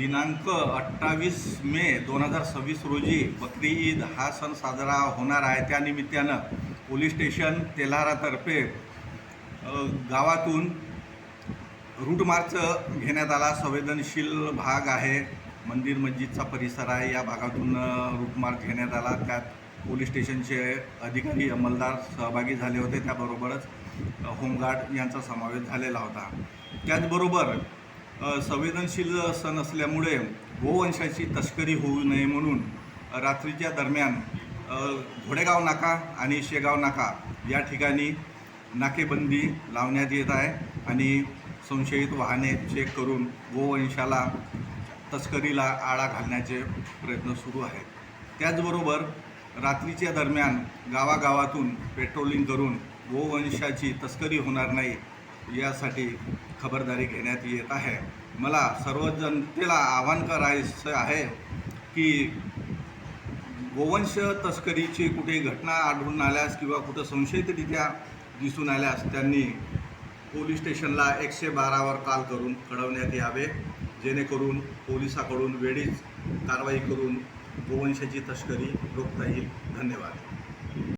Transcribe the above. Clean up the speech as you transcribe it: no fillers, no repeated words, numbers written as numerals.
दिनांक 28 मे 2026 रोजी बकरी ईद हा सण साजरा होणार आहे. त्यानिमित्तानं पोलीस स्टेशन तेल्हारातर्फे गावातून रूट मार्च घेण्यात आला. संवेदनशील भाग आहे, मंदिर मस्जिदचा परिसर आहे. या भागातून रूट मार्च घेण्यात आला. त्यात पोलीस स्टेशनचे अधिकारी अंमलदार सहभागी झाले होते. त्याबरोबरच होमगार्ड यांचा समावेश झालेला होता. त्याचबरोबर संवेदनशील सण असल्यामुळे गोवंशाची तस्करी होऊ नये म्हणून रात्रीच्या दरम्यान घोडेगाव नाका आणि शेगाव नाका या ठिकाणी नाकेबंदी लावण्यात येत आहे आणि संशयित वाहने चेक करून गोवंशाला तस्करीला आळा घालण्याचे प्रयत्न सुरू आहेत. त्याचबरोबर रात्रीच्या दरम्यान गावागावातून पेट्रोलिंग करून गोवंशाची तस्करी होणार नाही यासाठी खबरदारी घेण्यात येत आहे. मला सर्व जनतेला आवाहन करायचं आहे की गोवंश तस्करीची कुठे घटना आढळून आल्यास किंवा कुठं संशयितरित्या दिसून आल्यास त्यांनी पोलीस स्टेशनला 112वर कॉल करून कळवण्यात यावे, जेणेकरून पोलिसाकडून वेळीच कारवाई करून गोवंशाची तस्करी रोखता येईल. धन्यवाद.